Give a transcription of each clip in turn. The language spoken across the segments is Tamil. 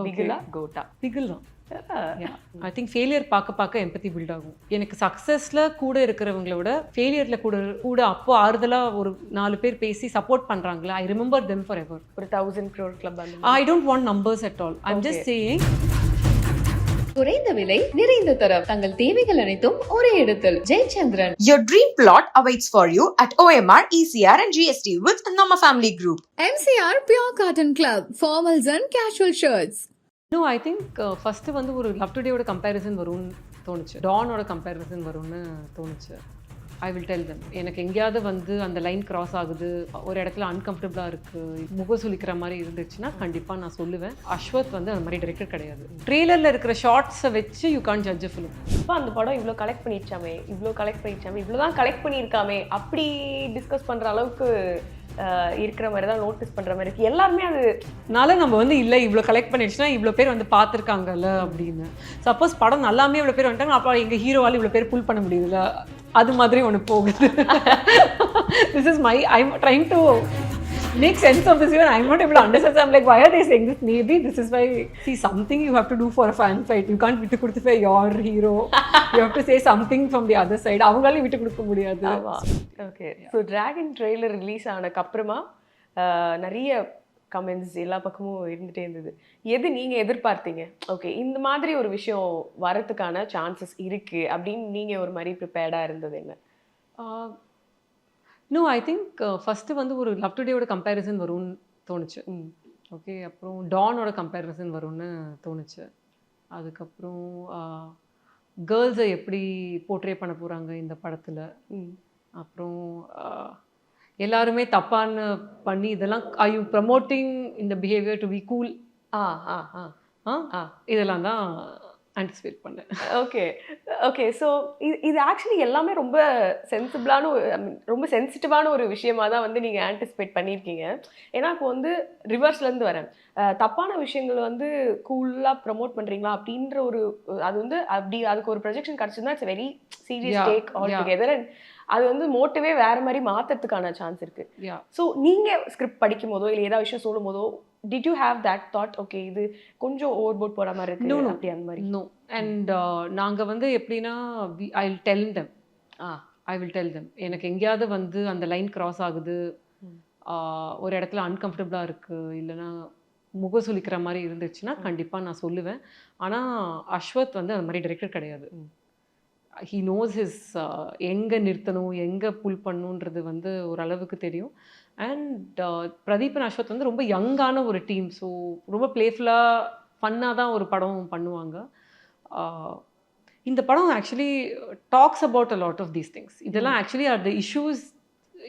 பிகிலா கோட்டா? பிகில் தான். ஐ திங்க் ஃபெயிலியர் பார்க்க எம்பத்தி பில்ட் ஆகும். எனக்கு சக்ஸஸில் கூட இருக்கிறவங்களோட ஃபெயிலியரில் கூட அப்போ ஆறுதலாக ஒரு 4 பேர் பேசி சப்போர்ட் பண்ணுறாங்களா, I remember them for ever. ஒரு 1000 crore club. I don't want numbers at all. I am just saying குறைந்த விலை நிறைந்த தரம் தங்கள் தேவைகள் அனைத்தும் ஒரே இடத்தில் Jayachandran. Your dream plot awaits for you at OMR, ECR and GST with Nama Family Group. MCR Pure Cotton Club, formals and casual shirts. No I think first வந்து ஒரு லவ் டுடேயோட கம்பேரிசன் வரும்னு தோணுச்சு, டானோட கம்பேரிசன் வரும்னு தோணுச்சு. I will tell them. எனக்கு எங்கேயாவது வந்து அந்த லைன் கிராஸ் ஆகுது, ஒரு இடத்துல அன்கம்ஃபர்டபுளாக இருக்குது, முகம் சுளிக்கிற மாதிரி இருந்துச்சுன்னா கண்டிப்பாக நான் சொல்லுவேன். அஸ்வத் வந்து அந்த மாதிரி டைரக்டர் கிடையாது. ட்ரெய்லரில் இருக்கிற ஷார்ட்ஸை வச்சு you can judge a film. இப்போ அந்த படம் இவ்வளோ கலெக்ட் பண்ணிடுச்சாமே, இவ்வளோ தான் கலெக்ட் பண்ணியிருக்காமே அப்படி டிஸ்கஸ் பண்ணுற அளவுக்கு இருக்கிற மாதிரி தான் நோட்டீஸ் பண்ணுற மாதிரி இருக்குது எல்லாருமே. அதனால நம்ம வந்து இல்லை இவ்வளோ கலெக்ட் பண்ணிடுச்சுன்னா இவ்வளோ பேர் வந்து பார்த்துருக்காங்கல்ல அப்படின்னு. சப்போஸ் படம் நல்லாமே இவ்வளோ பேர் வந்துட்டாங்க, அப்போ எங்கள் ஹீரோவால் இவ்வளோ பேர் புல் பண்ண முடியுதுல்ல, அது மாதிரி ஒன்று போகுது. This is my I'm trying to make sense of this. Even I'm not able to understand. I'm like, why are they saying this? Maybe this is why. See, something you have to do for a fan fight. You can't விட்டு கொடுத்து for your hero. You have to say something from the other side. அவங்களால விட்டு கொடுக்க முடியாது. Okay. So dragon trailer release ஆனதுக்கு அப்புறமா நிறைய கமெண்ட்ஸ் எல்லா பக்கமும் இருந்துகிட்டே இருந்தது. எது நீங்கள் எதிர்பார்த்தீங்க? ஓகே, இந்த மாதிரி ஒரு விஷயம் வரதுக்கான சான்சஸ் இருக்குது அப்படின்னு நீங்கள் ஒரு மாதிரி ப்ரிப்பேர்டாக இருந்தது என்ன? நோ ஐ திங்க் ஃபஸ்ட்டு வந்து ஒரு லவ் டுடேயோட கம்பேரிசன் வரும்னு தோணுச்சு. ஓகே, அப்புறம் டானோட கம்பேரிசன் வரும்னு தோணுச்சு. அதுக்கப்புறம் கேர்ள்ஸை எப்படி போர்ட்ரே பண்ண போகிறாங்க இந்த படத்தில். அப்புறம் எல்லாருமே தப்பான்னு பண்ணி இதெல்லாம் ஐ யூ ப்ரமோட்டிங் இந்த பிஹேவியர் டு பி கூல், இதெல்லாம் தான் ஆன்டிசிபேட் பண்ணேன். ஓகே. ஸோ இது ஆக்சுவலி எல்லாமே ரொம்ப சென்சிபிளான ரொம்ப சென்சிட்டிவான ஒரு விஷயமா தான் வந்து நீங்கள் ஆன்டிசிபேட் பண்ணியிருக்கீங்க. ஏன்னா இப்போ வந்து ரிவர்ஸ்லேருந்து வரேன், தப்பான விஷயங்கள் வந்து கூலாக ப்ரமோட் பண்ணுறீங்களா அப்படின்ற ஒரு அது வந்து அப்படி அதுக்கு ஒரு ப்ரொஜெக்ஷன் கிடச்சிருந்தா it's very serious take all together. And அது வந்து மோட்டிவே வேறு மாதிரி மாற்றுறதுக்கான சான்ஸ் இருக்குது. ஸோ நீங்கள் ஸ்கிரிப்ட் படிக்கும் போதோ இல்லை ஏதாவது விஷயம் சொல்லும் போதோ did you have that thought, okay இது கொஞ்சம் ஓவர்போர்ட் போற மாதிரி இருக்கு அப்படி அந்த மாதிரி? நோ. அண்ட் நாங்கள் வந்து எப்படின்னா ஐ வில் டெல் தெம். எனக்கு எங்கேயாவது வந்து அந்த லைன் கிராஸ் ஆகுது, ஒரு இடத்துல அன்கம்ஃபர்டபுளாக இருக்குது, இல்லைன்னா முகம் சுளிக்கிற மாதிரி இருந்துச்சுன்னா கண்டிப்பாக நான் சொல்லுவேன். ஆனால் அஸ்வத் வந்து அந்த மாதிரி டைரக்டர் கிடையாது. ஹீ நோஸ் ஹிஸ் எங்கே நிறுத்தணும் எங்கே புல் பண்ணணுன்றது வந்து ஓரளவுக்கு தெரியும். அண்ட் பிரதீப் அண்ட் அஸ்வத் வந்து ரொம்ப யங்கான ஒரு டீம். ஸோ ரொம்ப ப்ளேஃபுல்லாக ஃபன்னாக தான் ஒரு படம் பண்ணுவாங்க. இந்த படம் actually talks about a lot of these things. இதெல்லாம் ஆக்சுவலி ஆர் த இஷ்யூஸ்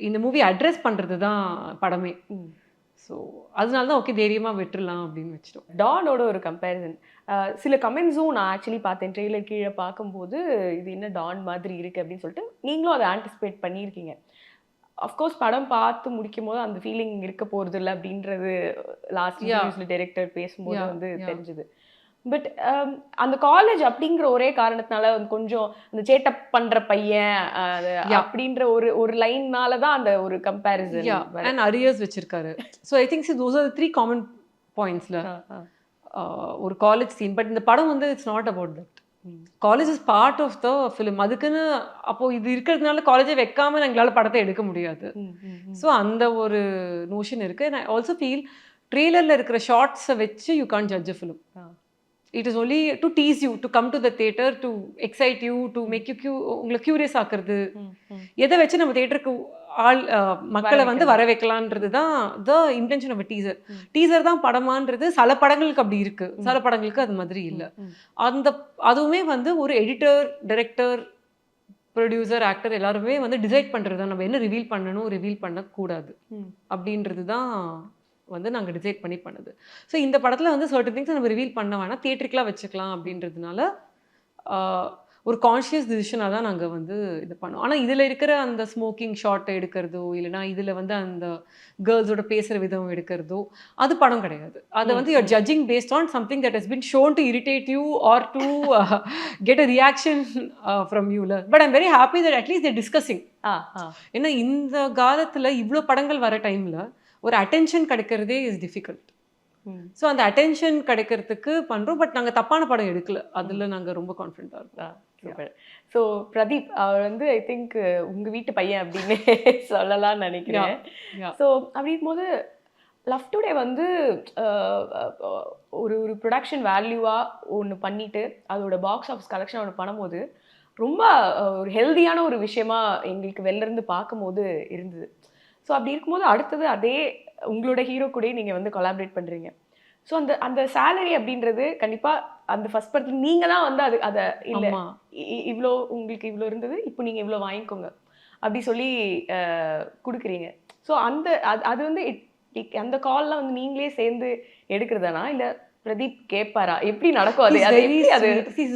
இந்த மூவி அட்ரெஸ் பண்ணுறது தான் படமே. ஸோ அதனால தான் ஓகே தைரியமாக விட்டுடலாம் அப்படின்னு வச்சிட்டோம். டானோட ஒரு கம்பேரிசன் சில கமெண்ட்ஸும் நான் ஆக்சுவலி பார்த்தேன் ட்ரெய்லர் கீழே பார்க்கும்போது, இது என்ன டான் மாதிரி இருக்குது அப்படின்னு சொல்லிட்டு நீங்களும் அதை ஆன்டிசிபேட் பண்ணியிருக்கீங்க. அஃப்கோர்ஸ் படம் பார்த்து முடிக்கும் போது அந்த ஃபீலிங் இருக்க போகிறது இல்லை அப்படின்றது லாஸ்ட் நியூஸில் டைரக்டர் பேசும்போது வந்து தெரிஞ்சுது. பட் அந்த காலேஜ் அப்படிங்கிற ஒரே காரணத்தினால கொஞ்சம் அந்த சேட்டப் பண்ணுற பையன் அப்படின்ற ஒரு லைன்னால தான் அந்த ஒரு கம்பேரிசன். அண்ட் அரியர்ஸ் வச்சிருக்காரு. So I think those are 3 common பாயிண்ட்ஸில் ஒரு காலேஜ் சீன். பட் இந்த படம் வந்து it's not about that. College is part of the film. அதுக்குன்னு அப்போது இது இருக்கிறதுனால காலேஜை வைக்காமல் எங்களால் படத்தை எடுக்க முடியாது. ஸோ அந்த ஒரு நோஷன் இருக்குது. அண்ட் ஐ ஆல்சோ ஃபீல் ட்ரெய்லரில் இருக்கிற ஷார்ட்ஸை வச்சு you can judge a film. It is only to tease you, to come to the theatre, to excite you, to make you உங்களை க்யூரியஸ் ஆக்குறது. எதை வச்சு நம்ம தியேட்டருக்கு மக்களை வந்து வர வைக்கலான்றது தான் the intention of teaser. Teaser தான் படமான்றது சில படங்களுக்கு அப்படி இருக்கு, சில படங்களுக்கு அது மாதிரி இல்லை. அதுவுமே வந்து ஒரு எடிட்டர், டைரக்டர், ப்ரொடியூசர், ஆக்டர் எல்லாருமே வந்து டிசைட் பண்ணுறது தான் நம்ம என்ன ரிவீல் பண்ணணும், ரிவீல் பண்ணக்கூடாது அப்படின்றது தான் வந்து நாங்கள் டிசைட் பண்ணி பண்ணுது. ஸோ இந்த படத்தில் வந்து சர்டன் திங்ஸ் நம்ம ரிவீல் பண்ண வேணாம், தியேட்டருக்குலாம் வச்சுக்கலாம் அப்படின்றதுனால ஒரு கான்ஷியஸ் டிசிஷனாக தான் நாங்கள் வந்து இது பண்ணோம். ஆனால் இதில் இருக்கிற அந்த ஸ்மோக்கிங் ஷார்ட்டை எடுக்கிறதோ இல்லைனா இதில் வந்து அந்த கேர்ள்ஸோட பேசுகிற விதம் எடுக்கிறதோ அது படம் கிடையாது. அதை வந்து you're judging based on something that has been shown to irritate you or to get a reaction from யூல. But I'm very happy that at least they're discussing. ஏன்னா இந்த காலத்தில் இவ்வளோ படங்கள் வர டைமில் ஒரு அட்டென்ஷன் கிடைக்கிறதே இஸ் டிஃபிகல்ட். ஸோ அந்த அட்டென்ஷன் கிடைக்கிறதுக்கு பண்ணுறோம். பட் நாங்கள் தப்பான படம் எடுக்கல, அதில் நாங்கள் ரொம்ப கான்ஃபிடென்ட்டாக இருக்கோம். சூப்பர். ஸோ பிரதீப் அவர் வந்து ஐ திங்க் உங்க வீட்டு பையன் அப்படின்னு சொல்லலாம்னு நினைக்கிறேன். ஸோ அப்படி இருக்கும்போது லவ் டுடே வந்து ஒரு ஒரு ப்ரொடக்ஷன் வேல்யூவாக ஒன்று பண்ணிட்டு அதோட பாக்ஸ் ஆஃபீஸ் கலெக்ஷன் ஒன்று பண்ணும்போது ரொம்ப ஒரு ஹெல்தியான ஒரு விஷயமா எங்களுக்கு வெளிலேருந்து பார்க்கும்போது இருந்தது. ஸோ அப்படி இருக்கும்போது அடுத்தது அதே உங்களோட ஹீரோ கூட நீங்கள் வந்து கொலாபரேட் பண்ணுறீங்க. ஸோ அந்த அந்த சேலரி அப்படின்றது கண்டிப்பாக அந்த ஃபர்ஸ்ட் படத்தில் நீங்கள் தான் வந்து அதை இல்லை இவ்வளோ உங்களுக்கு இவ்வளோ இருந்தது, இப்போ நீங்கள் இவ்வளோ வாங்கிக்கோங்க அப்படி சொல்லி கொடுக்குறீங்க. ஸோ அந்த அது வந்து அந்த கால்லாம் வந்து நீங்களே சேர்ந்து எடுக்கிறதானா இல்லை பிரதீப் கேட்பாரா, எப்படி நடக்கும்? அது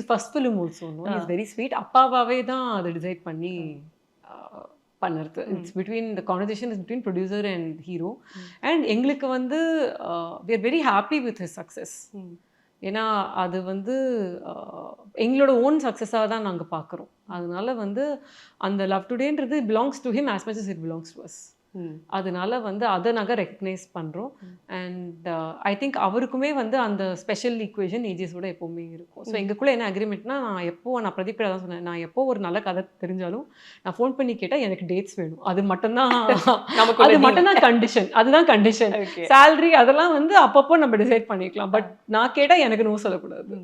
first film also is very sweet. அப்பாவாவே தான் அதை டிசைட் பண்ணி பண்ணுறது. It's between the conversation is between producer and hero. And எங்களுக்கு வந்து we are very happy with his success. ஏன்னா அது வந்து எங்களோட ஓன் சக்ஸஸாக தான் நாங்கள் பார்க்குறோம். அதனால வந்து அந்த லவ் டுடேன்றது belongs to him as much as it belongs to us. அதனால வந்து அதை நாங்கள் ரெக்கக்னைஸ் பண்ணுறோம். அண்ட் ஐ திங்க் அவருக்குமே வந்து அந்த ஸ்பெஷல் ஈக்குவேஷன் ஏஜஸோட எப்போவுமே இருக்கும். ஸோ எங்களுக்குள்ளே என்ன அக்ரிமெண்ட்னா, நான் பிரதீப் தான் சொன்னேன், நான் எப்போ ஒரு நல்ல கதை தெரிஞ்சாலும் நான் ஃபோன் பண்ணி கேட்டால் எனக்கு டேட்ஸ் வேணும். அது மட்டும்தான் அது மட்டும்தான் கண்டிஷன். அதுதான் கண்டிஷன். சேலரி அதெல்லாம் வந்து அப்பப்போ நம்ம டிசைட் பண்ணிக்கலாம். பட் நான் கேட்டால் எனக்கு நோ சொல்லக்கூடாது.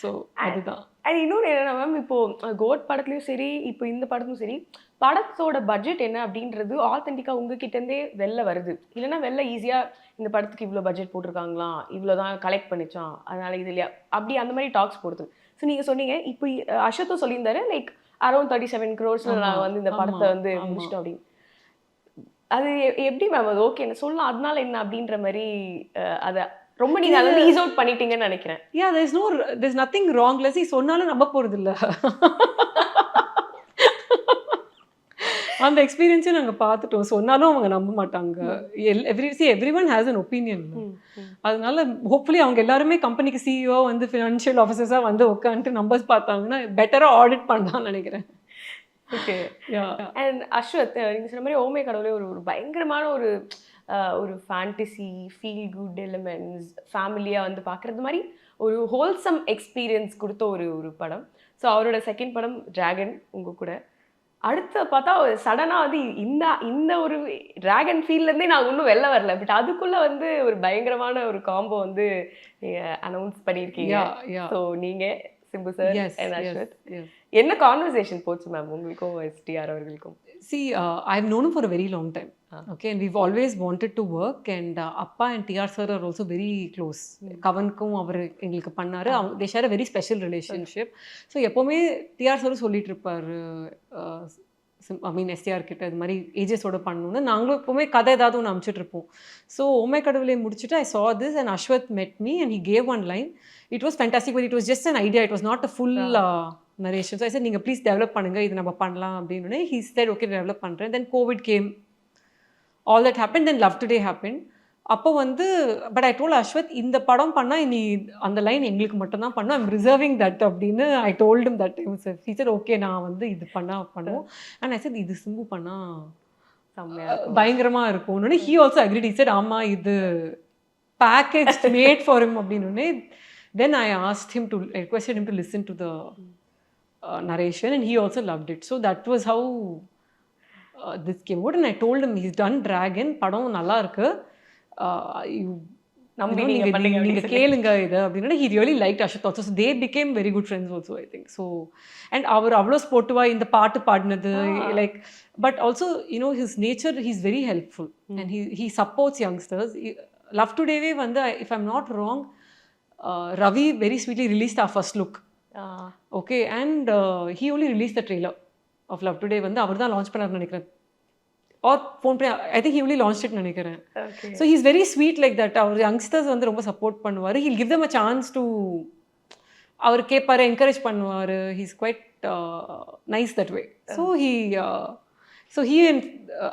ஸோ அதுதான். அது இன்னொரு என்னன்னா மேம், இப்போ கோட் படத்துலையும் சரி இப்போ இந்த படத்துலையும் சரி படத்தோட பட்ஜெட் என்ன அப்படின்றது ஆத்தென்டிக்காக உங்ககிட்டேருந்தே வெளில வருது. இல்லைன்னா வெளில ஈஸியாக இந்த படத்துக்கு இவ்வளோ பட்ஜெட் போட்டிருக்காங்களாம், இவ்வளோ தான் கலெக்ட் பண்ணிச்சான், அதனால இது இல்லையா அப்படி அந்த மாதிரி டாக்ஸ் போடுது. ஸோ நீங்கள் சொன்னீங்க இப்போ அஸ்வத்தும் சொல்லியிருந்தாரு லைக் அரௌண்ட் 37 crores நாங்கள் வந்து இந்த படத்தை வந்து முடிச்சிட்டோம் அப்படின்னு. அது எப்படி மேம் அது ஓகே சொல்லலாம், அதனால என்ன அப்படின்ற மாதிரி அதை ரொம்ப நீங்க அதை ஈஸ் அவுட் பண்ணிட்டீங்கன்னு நினைக்கிறேன். there's nothing wrong. லசி சொன்னாலும் நம்ப போறது இல்ல. அந்த எக்ஸ்பீரியன்ஸை நாங்க பார்த்துட்டோம். சொன்னாலும் அவங்க நம்ப மாட்டாங்க. everyone has an opinion. அதனால ஹோப்ஃபுல்லி அவங்க எல்லாருமே கம்பெனிக்கு சிஇஓ வந்து ஃபினான்ஷியல் ஆஃபீஸர்ஸா வந்து உட்காந்துட்டு நம்பர்ஸ் பார்த்தாங்கன்னா பெட்டரா ஆடிட் பண்ணலாம்னு நினைக்கிறேன். ஓகே. அண்ட் அஸ்வத், நீங்க சொன்ன மாதிரி ஓமே கடவுளே ஒரு பயங்கரமான ஒரு ஃபேண்டசி ஃபீல் குட் எலிமெண்ட்ஸ் ஃபேமிலியாக வந்து பார்க்குறது மாதிரி ஒரு ஹோல்சம் எக்ஸ்பீரியன்ஸ் கொடுத்த ஒரு படம். ஸோ அவரோட செகண்ட் படம் டிராகன் உங்கள் கூட. அடுத்து பார்த்தா சடனாக வந்து இந்த ஒரு டிராகன் ஃபீல்ட்லேருந்தே நான் இன்னும் வெளில வரல. பட் அதுக்குள்ளே வந்து ஒரு பயங்கரமான ஒரு காம்போ வந்து அனௌன்ஸ் பண்ணியிருக்கீங்க. ஸோ நீங்கள் சிம்பு சார் அண்ட் அஸ்வத் என்ன கான்வர்சேஷன் போச்சு மேம் உங்களுக்கும் எஸ்டிஆர் அவர்களுக்கும்? See, I've known him for a very long time. Okay, and we've always wanted to work. And Appa and TR sir are also very close. Kavankum அவர் எங்களுக்கு பண்ணாரு. They share a very special relationship. So எப்போவுமே TR sir சொல்லிட்டு இருப்பாரு, ஐ மீன் எஸ்டிஆர் கிட்ட இது மாதிரி ஏஜஸோட பண்ணணும்னு. நாங்களும் எப்போவுமே கதை ஏதாவது ஒன்று அனுப்பிச்சிட்டு இருப்போம். ஸோ ஓமே கடவுளே முடிச்சுட்டு I saw this and Ashwath met me and he gave one line. It was fantastic, but it was just an idea. It was not a full narration. So I said, நீங்கள் ப்ளீஸ் டெவலப் பண்ணுங்கள், இது நம்ம பண்ணலாம் அப்படின்னு. He said, okay, டெவலப் பண்ணுறேன். Then COVID came, all that happened. Then Love Today happened. அப்போ வந்து பட் ஐ டோல்ட் அஸ்வத், இந்த படம் பண்ணால் நீ அந்த லைன் எங்களுக்கு மட்டும்தான் பண்ணும், ஐம் ரிசர்விங் தட் அப்படின்னு I told him that time. Sir he said, okay, நான் வந்து இது பண்ணுவோம். அண்ட் ஐ said, இது சிம்பு பண்ணால் பயங்கரமாக இருக்கும்னு. he also agreed. He said, ஆமாம் இது பேக்கேஜ் மேட் ஃபார் him அப்படின்னு. Then I asked him I requested him to listen to the narration and he also loved it. So that was how this came out. And I told him he's done Dragon, padam nalla irukku, நீங்க கேளுங்க இது அப்படின்னு. He really liked Ashwath also. So they became very good friends also, I think. So and அவர் அவ்வளோ ஸ்போர்ட்டிவா இந்த பாட்டு பாடினது like, but also his nature, he's very helpful and he supports youngsters. Love Today வந்து if I'm not wrong, Ravi very sweetly released our first look. Okay, and he only released the trailer of Love Today. வந்து அவர் தான் லான்ச் பண்ணார்னு நினைக்கிறேன். Or phone pay, I think he only launched it நினைக்கிறேன். So he's very sweet like that. Our youngsters வந்து ரொம்ப சப்போர்ட் பண்ணுவார். He'll give them a chance to, அவர் கேட்பாரு, என்கரேஜ் பண்ணுவார். He's quite nice that way. So he and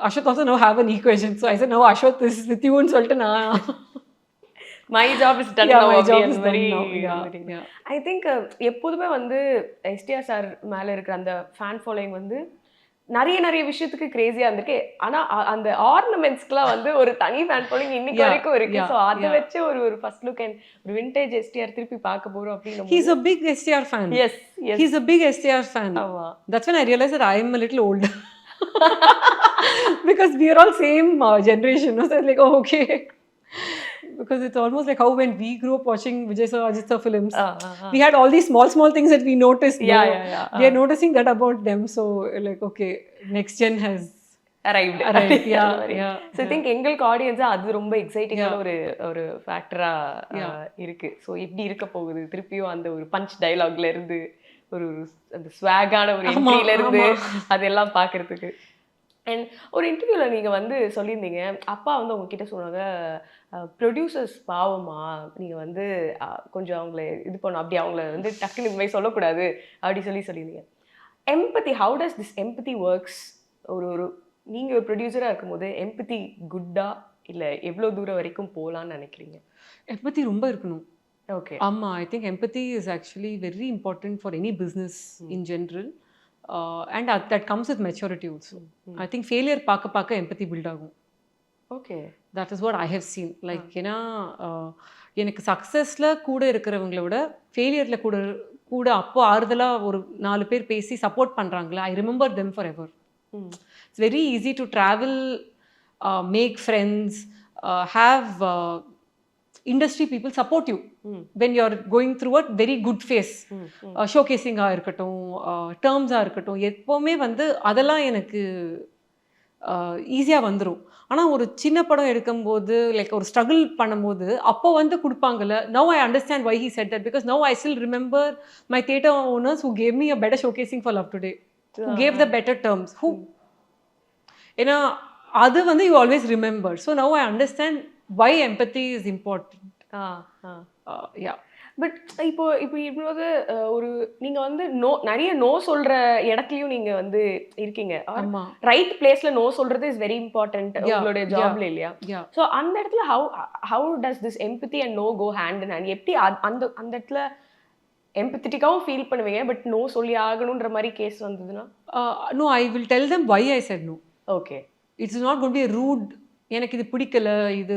Ashwath also now have an equation. So I said, no, Ashwath is with you ன்னு சொல்லிட்டு நான் my job is done now. My job is done now. I think எப்போதுமே வந்து எஸ்டிஆர் சார் மேலே இருக்கிற அந்த ஃபேன் ஃபாலோயிங் வந்து நிறைய விஷயத்துக்கு கிரேசியா இருந்திருக்கு. ஆனா அந்த ஆர்னமெண்ட்ஸ்க்குலாம் வந்து ஒரு தனி ஃபேன் ஃபாலோயிங் இன்னைக்கு Yeah, வரைக்கும் இருக்கு. yeah, ஸோ அத yeah. வச்சு ஒரு ஃபர்ஸ்ட் லுக் அண்ட் ஒரு விண்டேஜ் எஸ்டிஆர் திருப்பி பார்க்க போறோம் அப்படின்னும் He's a big STR fan. Yes yes He's a big STR fan. ஆமா. That's when I realized that I am a little older. Because we are all same generation. No? So it's like, oh, okay. Because it's almost like how when we grew up watching Vijay Sir, Ajit Sir films, we had all these small things that we noticed. Yeah, no? yeah, yeah. We are noticing that about them. So like, okay, next gen has arrived. Yeah, yeah. So I think எங்களுக்கு ஆடியன்ஸா அது ரொம்ப எக்ஸைட்டிங்கான ஒரு ஃபேக்டரா இருக்கு. ஸோ எப்படி இருக்க போகுது திருப்பியும் அந்த ஒரு பஞ்ச் டயலாக்ல இருந்து ஒரு அந்த ஸ்வாகான ஒரு என்ட்ரில இருந்து அதெல்லாம் பார்க்கறதுக்கு. அண்ட் ஒரு இன்டர்வியூவில் நீங்கள் வந்து சொல்லியிருந்தீங்க, அப்பா வந்து உங்ககிட்ட சொன்னாங்க, ப்ரொடியூசர்ஸ் பாவமா, நீங்கள் வந்து கொஞ்சம் அவங்கள இது பண்ணணும், அப்படி அவங்கள வந்து டக்குன்னு இந்த மாதிரி சொல்லக்கூடாது அப்படி சொல்லியிருந்தீங்க. Empathy, how does this empathy works? ஒரு நீங்கள் ஒரு ப்ரொடியூசராக இருக்கும்போது எம்பத்தி குட்டா இல்லை எவ்வளோ தூரம் வரைக்கும் போகலான்னு நினைக்கிறீங்க? empathy ரொம்ப இருக்கணும். ஓகே. ஆமா, I think empathy is actually very important for any business in general. And that comes with maturity also. I think failure பார்க்க empathy build ஆகும். Okay. That is what I have seen. Like, ஏன்னா எனக்கு சக்ஸஸில் கூட இருக்கிறவங்கள விட ஃபெயிலியரில் கூட அப்போ ஆறுதலாக ஒரு 4 பேர் பேசி சப்போர்ட் பண்ணுறாங்களா, I remember them for ever. It's very easy to travel, make friends, have industry people support you when you're going through a very good phase. ஷோகேசிங்காக இருக்கட்டும், டேர்ம்ஸாக இருக்கட்டும், எப்போவுமே வந்து அதெல்லாம் எனக்கு ஈஸியாக வந்துடும். ஆனால் ஒரு சின்ன படம் எடுக்கும்போது லைக் ஒரு ஸ்ட்ரகிள் பண்ணும்போது அப்போ வந்து கொடுப்பாங்கல்ல. Now I understand why he said that, because now I still remember my theatre owners who gave me a better showcasing for love today, who gave the better terms, who ஏன்னா அது வந்து you always remember. So now I understand why empathy is important. Yeah. But இப்போ இவ்வளவு ஒரு நீங்கள் வந்து நிறைய நோ சொல்கிற இடத்துலையும் நீங்கள் வந்து இருக்கீங்க. ரைட் பிளேஸில் நோ சொல்கிறது இஸ் வெரி இம்பார்ட்டன்ட் உங்களுடைய ஜாப்ல இல்லையா? ஸோ அந்த இடத்துல how does this empathy and no go hand in hand? எப்படி அந்த இடத்துல எம்பத்தட்டிக்காவும் ஃபீல் பண்ணுவீங்க, பட் நோ சொல்லி ஆகணுன்ற மாதிரி கேஸ் வந்ததுன்னா? No, I will tell them why I said no. Okay. It's not going to be a rude, எனக்கு இது பிடிக்கல, இது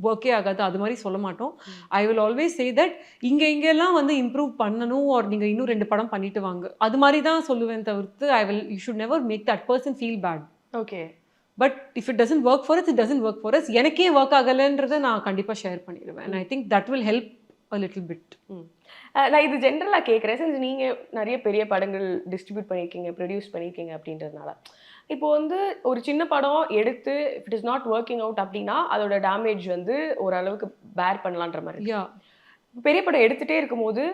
ஒர்க்கே ஆகாது, அது மாதிரி சொல்ல மாட்டோம். I will always say that இங்கெல்லாம் வந்து இம்ப்ரூவ் பண்ணணும், ஆர் நீங்கள் இன்னும் 2 படம் பண்ணிட்டு வாங்க, அது மாதிரி தான் சொல்லுவேன் தவிர்த்து you should never make that person feel bad. Okay. But if it doesn't work for it doesn't work for us. எனக்கே ஒர்க் ஆகலைன்றதை நான் கண்டிப்பாக ஷேர் பண்ணிடுவேன். And I think that will help a little bit. நான் இது ஜென்ரலாக கேட்குறேன், சின்ஸ் நீங்கள் நிறைய பெரிய படங்கள் டிஸ்ட்ரிபியூட் பண்ணியிருக்கீங்க, ப்ரொடியூஸ் பண்ணியிருக்கீங்க அப்படின்றதுனால. இப்போ வந்து ஒரு சின்ன படம் எடுத்து if it is not working out அப்படின்னா அதோட டேமேஜ் வந்து ஓரளவுக்கு பேர் பண்ணலான்ற மாதிரி. பெரிய படம் எடுத்துகிட்டே இருக்கும்போது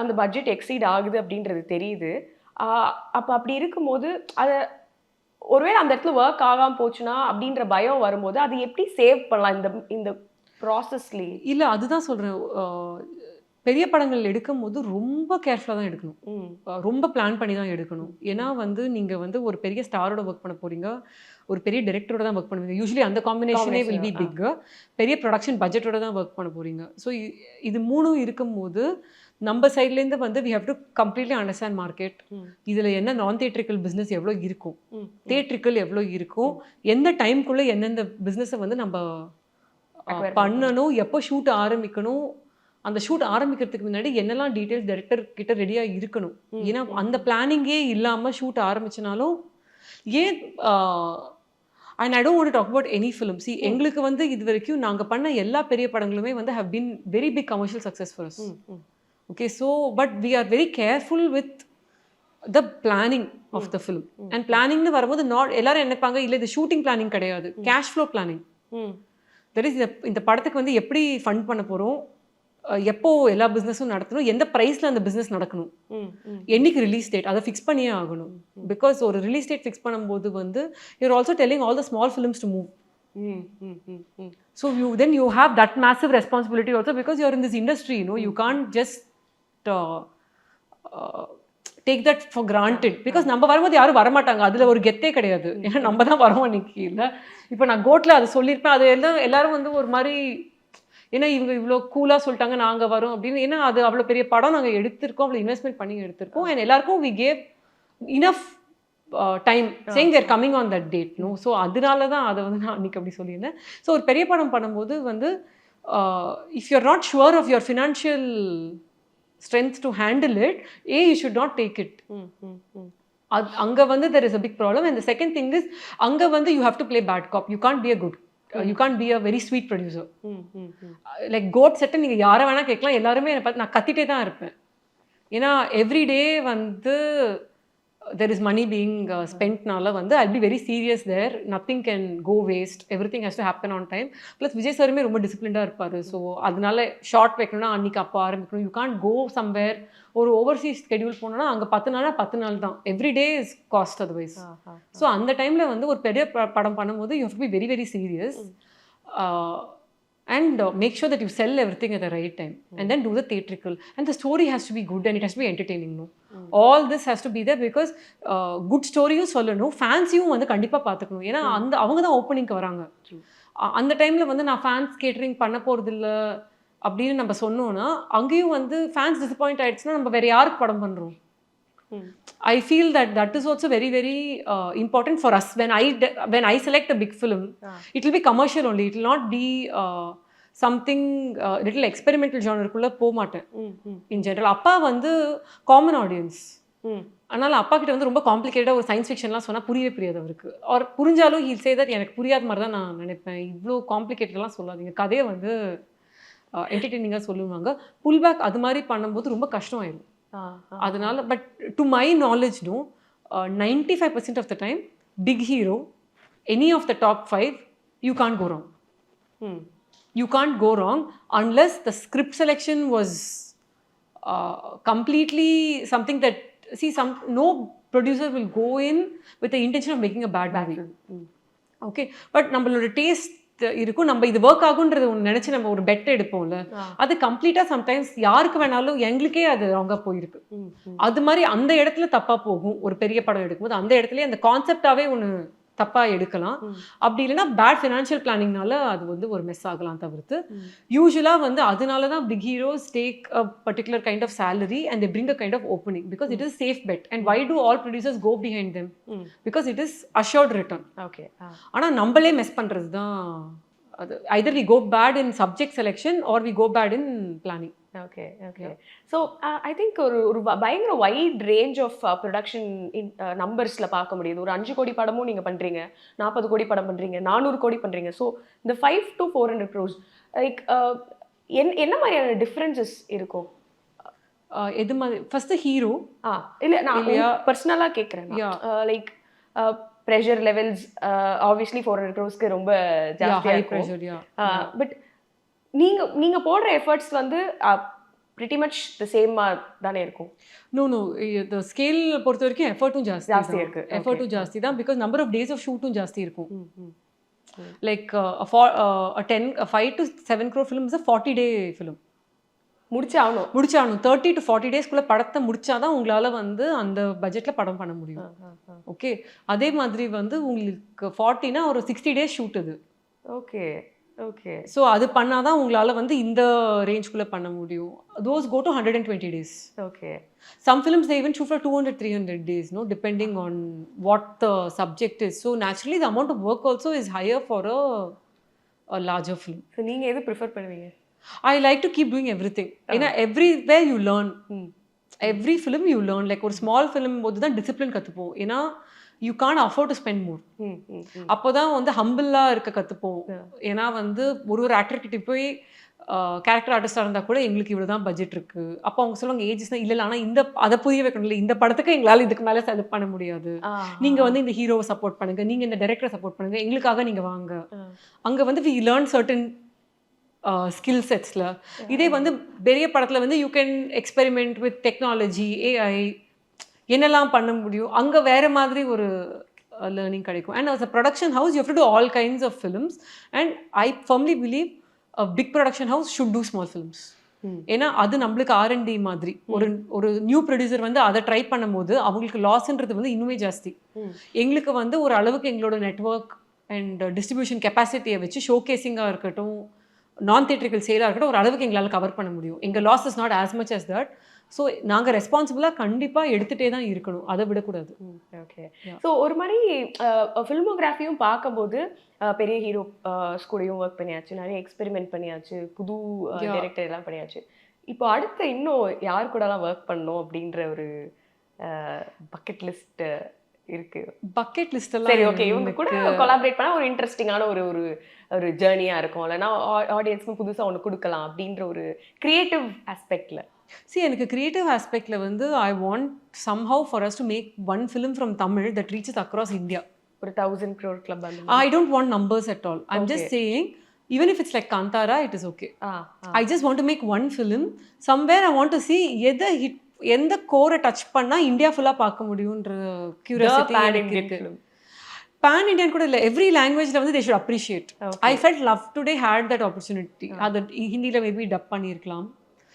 அந்த பட்ஜெட் எக்ஸீட் ஆகுது அப்படின்றது தெரியுது. அப்போ அப்படி இருக்கும்போது அதை ஒருவேளை அந்த இடத்துல ஒர்க் ஆகாமல் போச்சுன்னா அப்படின்ற பயம் வரும்போது அது எப்படி சேவ் பண்ணலாம் இந்த ப்ராசஸ்லேயே? இல்லை, அதுதான் சொல்கிறேன். பெரிய படங்கள் எடுக்கும் போது ரொம்ப கேர்ஃபுல்லாக தான் எடுக்கணும், ரொம்ப பிளான் பண்ணி தான் எடுக்கணும். ஏன்னா வந்து நீங்கள் வந்து ஒரு பெரிய ஸ்டாரோட ஒர்க் பண்ண போகிறீங்க, ஒரு பெரிய டைரக்டரோட தான் ஒர்க் பண்ணுவீங்க. யூஸ்வலி அந்த காம்பினேஷனே வில் பி பிக். பெரிய ப்ரொடக்ஷன் பட்ஜெட்டோட தான் ஒர்க் பண்ண போகிறீங்க. ஸோ இது 3 இருக்கும்போது நம்ம சைட்லேருந்து வந்து we have to completely understand market. இதில் என்ன நான் தியேட்ரிக்கல் பிஸ்னஸ் எவ்வளோ இருக்கும், தியேட்ரிக்கல் எவ்வளோ இருக்கும், எந்த டைம்குள்ளே எந்தெந்த பிஸ்னஸை வந்து நம்ம பண்ணணும், எப்போ ஷூட் ஆரம்பிக்கணும், அந்த ஷூட் ஆரம்பிக்கிறதுக்கு முன்னாடி என்னெல்லாம் டீட்டெயில்ஸ் டைரக்டர் கிட்ட ரெடியாக இருக்கணும். ஏன்னா அந்த பிளானிங்கே இல்லாமல் ஷூட் ஆரம்பிச்சினாலும் ஏன் and I don't want to talk about any film. See, எங்களுக்கு வந்து இது வரைக்கும் நாங்கள் பண்ண எல்லா பெரிய படங்களுமே வந்து have been very big commercial success for us. Okay, so but we are very careful with the planning of the film. And பிளானிங்னு வரும்போது எல்லாரும் நினைப்பாங்க, இல்லை இது ஷூட்டிங் பிளானிங் கிடையாது, cash flow planning. That is இந்த படத்துக்கு வந்து எப்படி ஃபண்ட் பண்ண போகிறோம், எப்போ எல்லா பிஸ்னஸும் நடத்தணும், எந்த ப்ரைஸில் அந்த பிஸ்னஸ் நடக்கணும், என்னைக்கு ரிலீஸ் டேட், அதை ஃபிக்ஸ் பண்ணியே ஆகணும். பிகாஸ் ஒரு ரிலீஸ் டேட் ஃபிக்ஸ் பண்ணும்போது வந்து you're also telling all the small films to move. So then you have that massive responsibility also, because you're in this industry, you can't just take that for granted. Because நம்ம வரும்போது யாரும் வரமாட்டாங்க, அதில் ஒரு கெத்தே கிடையாது. ஏன்னா நம்ம தான் வரோம் அன்னைக்கு. இல்லை, இப்போ நான் கோட்டில் அதை சொல்லியிருப்பேன், அது எல்லாரும் வந்து ஒரு மாதிரி, ஏன்னா இவங்க இவ்வளோ கூலாக சொல்லிட்டாங்க நாங்கள் வரோம் அப்படின்னு. ஏன்னா அது அவ்வளோ பெரிய படம் நாங்கள் எடுத்திருக்கோம், அவ்வளோ இன்வெஸ்ட்மெண்ட் பண்ணி எடுத்திருக்கோம். அண்ட் எல்லாருக்கும் we gave enough time saying they're coming on that date no. So அதனால தான் அதை வந்து நான் அன்றைக்கி அப்படி சொல்லியிருந்தேன். ஸோ ஒரு பெரிய படம் பண்ணும்போது வந்து if you are not sure of your financial strength to handle it, you should not take it. அங்க வந்து there is a big problem. And the second thing is அங்க வந்து you have to play bad cop. You can't be a good you can't be a very sweet producer. Like goat set நீங்க யாரை வேணா கேட்கலாம், எல்லாருமே என்னை பார்த்து நான் கத்திட்டே தான் இருப்பேன். ஏன்னா எவ்ரி டே வந்து there is money being spent-நால வந்து I'll be very serious there. Nothing can go waste. Everything has to happen on time. Plus Vijay சாருமே ரொம்ப டிசிப்ளின்டாக இருப்பார். ஸோ அதனால ஷார்ட் வைக்கணும்னா அன்றைக்கி அப்போ ஆரம்பிக்கணும். You can't go somewhere. ஒரு ஓவர்சீஸ் ஸ்கெடியூல் போனோன்னா அங்கே 10 நாள்னா 10 நாள் தான். Every day is cost otherwise. So அந்த டைமில் வந்து ஒரு பெரிய படம் பண்ணும்போது you have to be very very serious and make sure that you sell everything at the right time and then do the theatrical, and the story has to be good and it has to be entertaining. No, all this has to be there because good storyயும் சொல்லணும், ஃபேன்ஸையும் வந்து கண்டிப்பாக பார்த்துக்கணும். ஏன்னா அந்த அவங்க தான் ஓப்பனிங்க்கு வராங்க. அந்த டைமில் வந்து நான் ஃபேன்ஸ் கேட்டரிங் பண்ண போகிறதில்ல அப்படின்னு நம்ம சொன்னோன்னா அங்கேயும் வந்து ஃபேன்ஸ் டிசப்பாயிண்ட் ஆகிடுச்சுன்னா நம்ம வேறு யாருக்கு படம் பண்ணுறோம்? I feel that is also very very important for us. When I select a big film, it will be commercial only. It will not be something little experimental genre குள்ள போக மாட்டேன். In general அப்பா வந்து காமன் ஆடியன்ஸ். அதனால் அப்பா கிட்ட வந்து ரொம்ப காம்ப்ளிகேட்டாக ஒரு சயின்ஸ் ஃபிக்ஷன்லாம் சொன்னால் புரியவே புரியாது அவருக்கு. அவர் புரிஞ்சாலும் ஹீல் சே தட் எனக்கு புரியாத மாதிரி தான் நான் நினைப்பேன். இவ்வளோ காம்ப்ளிகேட்டட்லாம் சொல்லாதீங்க, கதையை வந்து என்டர்டெய்னிங்காக சொல்லுவாங்க. புல் பேக் அது மாதிரி பண்ணும்போது ரொம்ப கஷ்டமாயிடும். அதனால but to my knowledge no 95% of the time big hero any of the top 5 you can't go wrong. You can't go wrong unless the script selection was completely something that no producer will go in with the intention of making a bad movie. Okay, but நம்மளோட டேஸ்ட் இருக்கும், நம்ம இது ஒர்க் ஆகுன்றது ஒன்று நினச்சி நம்ம ஒரு பெட் எடுப்போம்ல, அது கம்ப்ளீட்டாக சம்டைம்ஸ் யாருக்கு வேணாலும் எங்களுக்கே அது ராங்காக போயிருக்கு. அது மாதிரி அந்த இடத்துல தப்பாக போகும். ஒரு பெரிய படம் எடுக்கும்போது அந்த இடத்துல அந்த கான்செப்டாகவே ஒன்று தப்பாக எடுக்கலாம். அப்படி இல்லைன்னா பேட் ஃபினான்ஷியல் பிளானிங்னால அது வந்து ஒரு மெஸ் ஆகலாம். தவிர்த்து யூஸ்வலாக வந்து அதனால தான் big heroes take a particular kind of salary and they bring a kind of opening because it is safe bet. And why do all producers go behind them? Because it is assured return. Okay, ஆனால் நம்மளே மெஸ் பண்ணுறது தான் அது. Either we go bad in subject selection or we go bad in planning. Okay okay. So I think ஒரு பயங்கர வைட் ரேஞ்ச் ஆஃப் ப்ரொடக்ஷன் நம்பர்ஸில் பார்க்க முடியுது. ஒரு 5 கோடி படமும் நீங்கள் பண்ணுறீங்க, 40 கோடி படம் பண்ணுறீங்க, 400 கோடி பண்ணுறீங்க. ஸோ இந்த 5 to 400 crores லைக் என்ன மாதிரியான டிஃப்ரென்சஸ் இருக்கும்? எது மாதிரி? ஃபர்ஸ்ட் ஹீரோ இல்லை நான் பர்சனலாக கேட்குறேன். Like pressure levels obviously 400 crores ரொம்ப ஜாஸ்தியாக இருக்கும். பட் நீங்க போடுற எஃபர்ட்ஸ் வந்து pretty much the same தானே இருக்கும்? நோ the scale பொறுத்த வரைக்கும் எஃபர்ட்டும் ஜாஸ்தி இருக்கு. எஃபர்ட்டும் ஜாஸ்தி தான் because number of days of ஷூட்டும் ஜாஸ்தி இருக்கும். Like 5 to 7 crore film is a 40-day film. முடிச்சாகணும் 30 to 40 டேஸ்க்குள்ள படத்தை முடிச்சாதான் உங்களால் வந்து அந்த பட்ஜெட்டில் படம் பண்ண முடியும். ஓகே, அதே மாதிரி வந்து உங்களுக்கு 40னா ஒரு 60 days ஷூட் அது. Okay okay. ஸோ அது பண்ணாதான் உங்களால் வந்து இந்த ரேஞ்சுக்குள்ளே பண்ண முடியும். Those go to 120 days. Okay. Some films they even shoot for 200-300 days, no, depending on what the subject is. So naturally the amount of work also is higher for a larger film. So நீங்க எது ப்ரிஃபர் பண்ணுவீங்க? I like to keep doing everything. ஏன்னா everywhere you learn. Every film you learn. Like ஒரு small film போது தான் டிசிப்ளின் கற்றுப்போம். ஏன்னா you can't afford to spend more. அப்போ தான் வந்து ஹம்பிளாக இருக்க கற்றுப்போம். ஏன்னா வந்து ஒரு ஆக்டர்கிட்ட போய் கேரக்டர் ஆர்டிஸ்டாக இருந்தால் கூட எங்களுக்கு இவ்வளோ தான் பட்ஜெட் இருக்குது. அப்போ அவங்க சொல்லுவாங்க ஏஜஸ் தான். இல்லை ஆனால் அதை புரிய வைக்கணும். இல்லை இந்த படத்துக்கு எங்களால் இதுக்கு மேலே செலக்ட் பண்ண முடியாது, நீங்கள் வந்து இந்த ஹீரோவை சப்போர்ட் பண்ணுங்கள், நீங்கள் இந்த டைரக்டரை சப்போர்ட் பண்ணுங்கள், எங்களுக்காக நீங்கள் வாங்க. அங்கே வந்து we learn certain ஸ்கில் செட்ஸில். இதே வந்து பெரிய படத்தில் வந்து you can experiment with technology, AI, என்னெல்லாம் பண்ண முடியும். அங்கே வேறு மாதிரி ஒரு லேர்னிங் கிடைக்கும். And as a production house you have to do all kinds of films and I firmly believe a big production house should do small films. ஏன்னா அது நம்மளுக்கு R&D மாதிரி. ஒரு நியூ ப்ரொடியூசர் வந்து அதை ட்ரை பண்ணும்போது அவங்களுக்கு லாஸ்ன்றது வந்து இன்னுமே ஜாஸ்தி. எங்களுக்கு வந்து ஒரு அளவுக்கு எங்களோட நெட்வொர்க் அண்ட் டிஸ்ட்ரிபியூஷன் கெப்பாசிட்டியை வச்சு ஷோகேசிங்காக இருக்கட்டும், நான் தியேட்ரிக்கல் சேலாக இருக்கட்டும் ஒரு அளவுக்கு எங்களால் கவர் பண்ண முடியும். எங்கள் loss is not as much as that. So நாங்கள் ரெஸ்பான்சிபிளாக கண்டிப்பாக எடுத்துகிட்டே தான் இருக்கணும், அதை விடக்கூடாது. ஓகே. ஸோ ஒரு மாதிரி ஃபில்மோகிராஃபியும் பார்க்கும்போது பெரிய ஹீரோ கூடயும் ஒர்க் பண்ணியாச்சு, நிறைய எக்ஸ்பெரிமெண்ட் பண்ணியாச்சு, புது டைரக்டர் எல்லாம் பண்ணியாச்சு. இப்போ அடுத்து இன்னும் யார் கூடலாம் ஒர்க் பண்ணணும் அப்படின்ற ஒரு பக்கெட் லிஸ்ட் இருக்கு? பக்கெட் லிஸ்ட் எல்லாம் சரி, ஓகே, இவங்க கூட கொலாபரேட் பண்ணால் ஒரு இன்ட்ரெஸ்டிங்கான ஒரு ஒரு ஒரு ஜேர்னியாக இருக்கும், இல்லைன்னா ஆடியன்ஸ்க்கு புதுசாக ஒன்று கொடுக்கலாம் அப்படின்ற ஒரு கிரியேட்டிவ் ஆஸ்பெக்டில். எனக்கு கிரியேட்டிவ் ஆஸ்பெக்டில் வந்து I want somehow for us to make one film from Tamil that reaches across India. ஒரு 1000 crore club. I don't want numbers at all. I'm just saying, even if it's like Kantara, it is okay. I just want to make one film. Somewhere I want to see எந்த கோரை டச் பண்ணால் இந்தியா ஃபுல்லாக பார்க்க முடியுன்ற கியூரியாசிட்டி எனக்கு இருக்கு. பேன் இண்டியன் கூட இல்லை, எவ்ரி லாங்குவேஜில் வந்து they should appreciate. I felt Love Today had that opportunity. அது ஹிந்தியில் மேபி டப் பண்ணியிருக்கலாம்,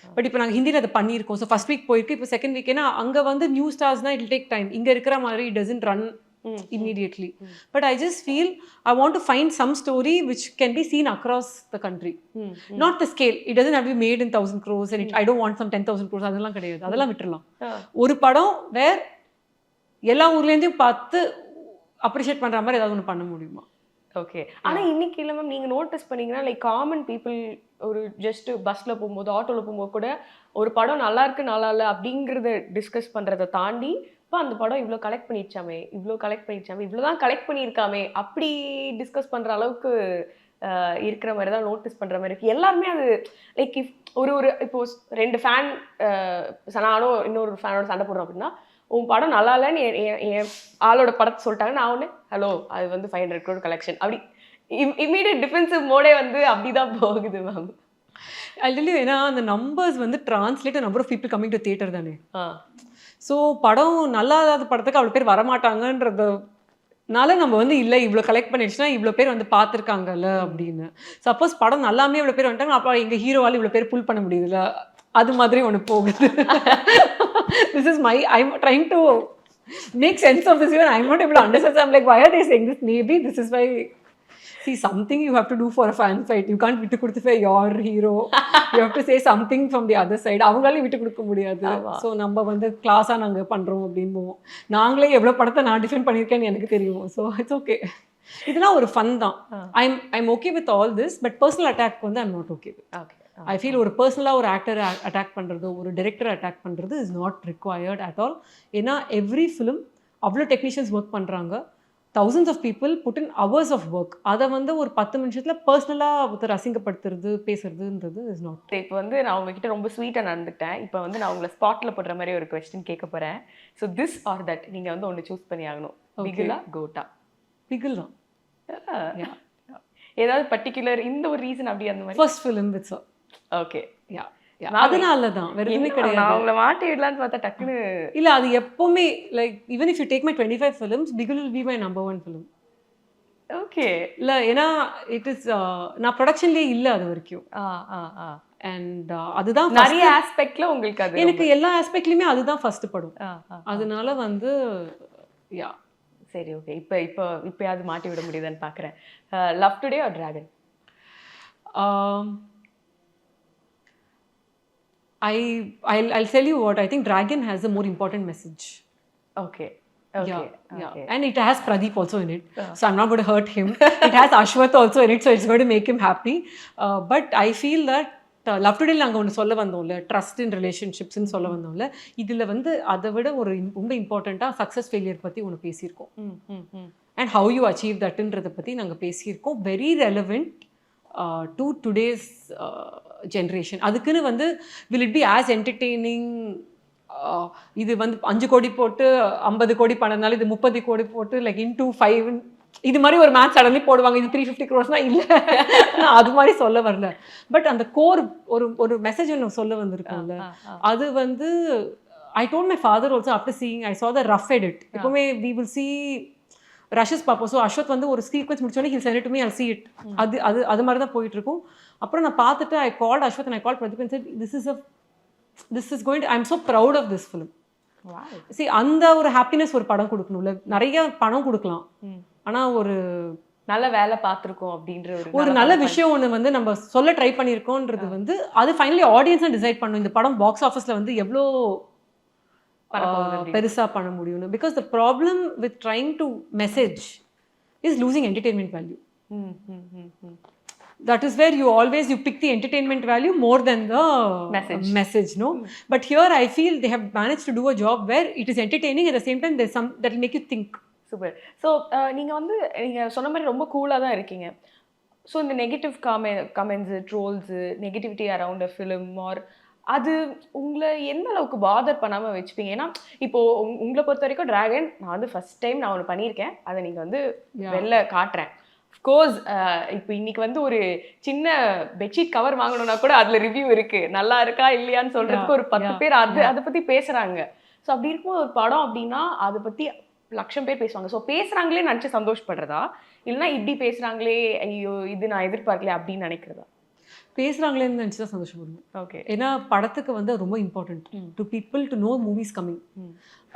பட் இப்போ நாங்கள் ஹிந்தியில் அதை பண்ணியிருக்கோம். ஸோ ஃபர்ஸ்ட் வீக் போயிருக்கு, இப்போ செகண்ட் வீக். ஏன்னா அங்கே வந்து நியூ ஸ்டார்ஸ்னால் இட் டேக் டைம். இங்கே இருக்கிற மாதிரி it doesn't run immediately. But I just feel I want to find some story which can be seen across the country. Not the scale. It doesn't have to be made in 1000 crores and I don't want some 10,000 crores. அதெல்லாம் கிடையாது, அதெல்லாம் விட்டுறலாம். ஒரு படம் வேர் எல்லா ஊர்லேருந்தும் பார்த்து அப்ரிஷியேட் பண்ணுற மாதிரி ஏதாவது ஒன்று பண்ண முடியுமா? ஓகே. ஆனால் இன்னைக்கு இல்லை மேம், நீங்கள் நோட்டீஸ் பண்ணீங்கன்னா லைக் காமன் பீப்புள் ஒரு ஜஸ்ட் பஸ்ஸில் போகும்போது ஆட்டோவில் போகும்போது கூட ஒரு படம் நல்லா இருக்கு நல்லா இல்லை அப்படிங்கிறத டிஸ்கஸ் பண்ணுறதை தாண்டி இப்போ அந்த படம் இவ்வளோ கலெக்ட் பண்ணிடுச்சாமே, இவ்வளோ தான் கலெக்ட் பண்ணியிருக்காமே அப்படி டிஸ்கஸ் பண்ணுற அளவுக்கு இருக்கிற மாதிரி தான் நோட்டீஸ் பண்ணுற மாதிரி இருக்குது எல்லாருமே. அது லைக் இஃப் ஒரு இப்போ 2 ஃபேன் நானும் இன்னொரு ஃபேனோட சண்டை போடுறோம் அப்படின்னா, உன் படம் நல்லா இல்லைன்னு என் ஆளோட படத்தை சொல்லிட்டாங்க, நான் ஒன்று ஹலோ அது வந்து 500 crore கலெக்ஷன், அப்படி இம்மீடியட் டிஃபென்சிவ் மோடே வந்து அப்படிதான் போகுது மேம். ஆல்ரெடி ஏன்னா அந்த நம்பர்ஸ் வந்து translate number of people coming to theatre தானே. ஸோ படம் நல்லா இல்லாத படத்துக்கு அவ்வளோ பேர் வரமாட்டாங்கன்றதுனால நம்ம வந்து இல்லை இவ்வளோ கலெக்ட் பண்ணிடுச்சுன்னா இவ்வளோ பேர் வந்து பார்த்துருக்காங்கல்ல அப்படின்னு. சப்போஸ் படம் நல்லாமே இவ்வளோ பேர் வந்துட்டாங்க, அப்போ எங்கள் ஹீரோவால் இவ்வளோ பேர் புல் பண்ண முடியுதுல்ல, அது மாதிரி ஒன்று போகுது. This is I'm trying to make sense of this. Even I'm not able to understand. I'm like why are they saying this? Maybe this is why. See, something you have to do for a fan fight. You can't விட்டு கொடுத்து for your hero. You have to say something from the other side. அவங்களாலே விட்டு கொடுக்க முடியாது. ஸோ நம்ம வந்து கிளாஸாக நாங்கள் பண்ணுறோம் அப்படின்னு நாங்களே எவ்வளோ படத்தை நான் டிஃபெண்ட் பண்ணியிருக்கேன்னு எனக்கு தெரியும். So it's okay. இதெல்லாம் ஒரு ஃபன் தான். I'm okay with all this, but personal attack வந்து I'm not okay with. I feel ஒரு பர்சனலாக ஒரு ஆக்டரை அட்டாக் பண்ணுறதோ ஒரு டைரக்டரை அட்டாக் பண்ணுறது is not required at all. ஏன்னா எவ்ரி ஃபிலிம் அவ்வளோ டெக்னீஷியன்ஸ் ஒர்க் பண்ணுறாங்க, thousands of people put in hours of work. அதை வந்து ஒரு 10 நிமிஷத்தில் பர்சனலாக ஒருத்தர் அசிங்கப்படுத்துறது பேசுறதுன்றது இஸ் நாட். இப்போ வந்து நான் உங்ககிட்ட ரொம்ப ஸ்வீட்டாக நடந்துட்டேன். இப்போ வந்து நான் உங்களை ஸ்பாட்டில் போடுற மாதிரி ஒரு கொஸ்டின் கேட்க போகிறேன். ஸோ திஸ் ஆர் தட் நீங்கள் வந்து ஒன்று சூஸ் பண்ணி ஆகணும். பிகிலா கோட்டா? பிகில் தான். ஏதாவது பர்டிகுலர் இந்த ஒரு ரீசன் அப்படி அந்த மாதிரி? First film with sir. Okay. அதனால தான் வேற எதுவுமே கிடையாது. நான் உங்களை மாட்டி விடலான்னு பார்த்தா டக்குன்னு இல்லை, அது எப்பவுமே like even if you take my 25 films, Bigil will be my number 1 film. Okay. இல்லை ஏன்னா இட் இஸ் நான் ப்ரொடக்ஷன்லேயே இல்லை அது வரைக்கும். அண்ட் அதுதான் நிறைய ஆஸ்பெக்ட்ல உங்களுக்கு அது எனக்கு எல்லா ஆஸ்பெக்ட்லையுமே அதுதான் ஃபர்ஸ்ட் படம். அதனால வந்து யா சரி ஓகே. இப்போயாவது மாட்டி விட முடியுதுன்னு பார்க்குறேன். Love Today or Dragon? I'll tell you what, I think Dragon has a more important message. Okay. Yeah. And it has Pradeep also in it. So I'm not going to hurt him. It has Ashwath also in it, so it's going to make him happy. But I feel that love today நாங்கள் ஒன்று சொல்ல வந்தோம்ல, ட்ரஸ்ட் இன் ரிலேஷன்ஷிப்ஸ்ன்னு சொல்ல வந்தோம்ல, இதில் வந்து அதை விட ஒரு ரொம்ப இம்பார்ட்டண்ட்டாக சக்ஸஸ் ஃபெயிலியர் பற்றி ஒன்று பேசியிருக்கோம். அண்ட் ஹவு யூ அச்சீவ் தட்டுன்றதை பற்றி நாங்கள் பேசியிருக்கோம். Very relevant to today's generation. அதுக்குன்னு வந்து will it be as entertaining? இது வந்து 5 கோடி போட்டு 50 கோடி பணம்னால இது 30 கோடி போட்டு லைக் இன்டூ 5 இது மாதிரி ஒரு மேட்ச் சடன்லி போடுவாங்க, இது 350 crores இல்லை, அது மாதிரி சொல்ல வரல. பட் அந்த கோர் ஒரு மெசேஜ் ஒன்று சொல்ல வந்திருக்கோம்ல, அது வந்து I told my father also after seeing I saw the rough edit. எப்பவுமே we will see ரஷஸ் பார்ப்போம். ஸோ அஸ்வத் வந்து ஒரு சீக்வன்ஸ் முடிச்சோடனே he'll send to me, I'll see it. அது மாதிரி தான் போயிட்டு இருக்கும். அப்புறம் நான் பார்த்துட்டு I called Ashwath and I called Pradeep and said this is going to, I'm so proud of this film. See, அந்த ஒரு ஹாப்பினஸ் ஒரு படம் கொடுக்கணும்ல. நிறைய பணம் கொடுக்கலாம், ஆனால் ஒரு நல்ல வேலை பார்த்துருக்கோம் அப்படின்ற ஒரு நல்ல விஷயம் ஒன்று வந்து நம்ம சொல்ல ட்ரை பண்ணியிருக்கோன்றது வந்து அது ஃபைனலி ஆடியன்ஸை டிசைட் பண்ணும் இந்த படம் பாக்ஸ் ஆஃபீஸில் வந்து எவ்வளோ பெருசாக பண்ண முடியும்னு. Because the problem with trying to message is losing entertainment value. That is where you pick the entertainment value more than the message, no? But here I feel they have managed to do a job where it is entertaining, at the same time there's some that will make you think. Super. So நீங்கள் வந்து நீங்கள் சொன்ன மாதிரி ரொம்ப கூலாக தான் இருக்கீங்க. ஸோ இந்த negative comments, trolls, negativity around a film or அது உங்களை எந்த அளவுக்கு பாதர் பண்ணாமல் வச்சுப்பீங்க? ஏன்னா இப்போது உங்களை பொறுத்த வரைக்கும் டிராகன் நான் வந்து ஃபஸ்ட் டைம் நான் ஒன்று பண்ணியிருக்கேன், அதை நீங்கள் வந்து வெளில காட்டுறேன். அஃப்கோர்ஸ் இப்போ இன்னைக்கு வந்து ஒரு சின்ன பெட்ஷீட் கவர் வாங்கணும்னா கூட அதில் ரிவ்யூ இருக்குது, நல்லா இருக்கா இல்லையான்னு சொல்கிறதுக்கு ஒரு 10 பேர் அதை பற்றி பேசுகிறாங்க. ஸோ அப்படி இருக்கும்போது ஒரு படம் அப்படின்னா அதை பற்றி லட்சம் பேர் பேசுவாங்க. ஸோ பேசுகிறாங்களே நினச்சி சந்தோஷப்படுறதா, இல்லைன்னா இப்படி பேசுகிறாங்களே ஐயோ இது நான் எதிர்பார்க்கல அப்படின்னு நினைக்கிறதா? பேசுகிறாங்களேன்னு நினச்சி தான் சந்தோஷப்படுவோம். ஓகே. ஏன்னா படத்துக்கு வந்து ரொம்ப important to people to know movies coming.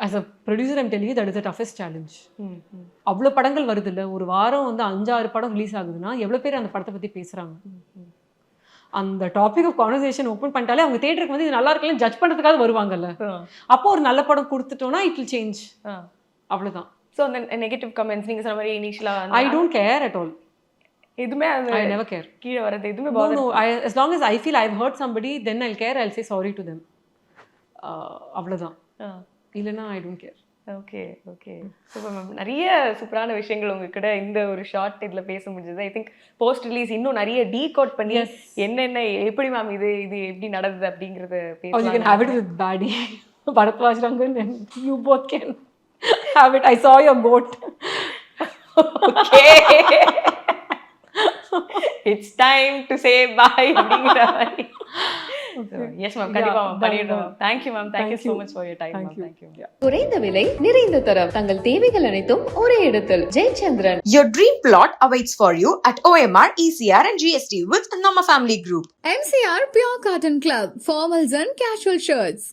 As a producer I'm telling you that is the toughest challenge. அவ்வளோ படங்கள் வருது இல்லை, ஒரு வாரம் வந்து 5-6 படம் ரிலீஸ் ஆகுதுன்னா எவ்வளோ பேர் அந்த படத்தை பற்றி பேசுகிறாங்க. அந்த டாபிக் ஆஃப் கான்வர்சேஷன் ஓப்பன் பண்ணிட்டாலே அவங்க தேட்டருக்கு வந்து இது நல்லா இருக்குன்னு ஜட்ஜ் பண்ணுறதுக்காக வருவாங்கல்ல. அப்போ ஒரு நல்ல படம் கொடுத்துட்டோன்னா இட் வில் சேஞ்ச். அவ்வளோதான். ஸோ அந்த நெகட்டிவ் கமெண்ட்ஸ் நீங்கள் சொன்ன மாதிரி இனிஷியலாக I don't care at all. எதுவுமே அது I never care. கீழே வரது எதுவுமே No, as long as I feel I've hurt somebody, then I'll care. I'll say sorry to them. அவ்வளோதான். இல்லைன்னா I don't care. Okay okay super ma'am. நிறைய சூப்பரான விஷயங்கள் உங்ககிட்ட இந்த ஒரு ஷார்ட் இதில் பேச முடிஞ்சது. ஐ திங்க் போஸ்ட் ரிலீஸ் இன்னும் நிறைய டீகோட் பண்ணி என்னென்ன எப்படி மேம் இது எப்படி நடந்தது அப்படிங்கிறத Or you can have it with Badi. Bharatwaj Rangan and you both can have it. I saw your goat. Okay. It's time to say bye அப்படிங்கிற மாதிரி. எஸ் மேம், கண்டிப்பா மேம் பண்ணிடுறோம். Thank you ma'am. Thank you so much for your time ma'am. Thank you. குறைந்த விலை நிறைந்த தரம் தங்கள் தேவைகள் அனைத்தும் ஒரே இடத்தில். Jayachandran. Your dream plot awaits for you at OMR, ECR and GST with Nama Family Group. MCR Pure Cotton Club, formals and casual shirts.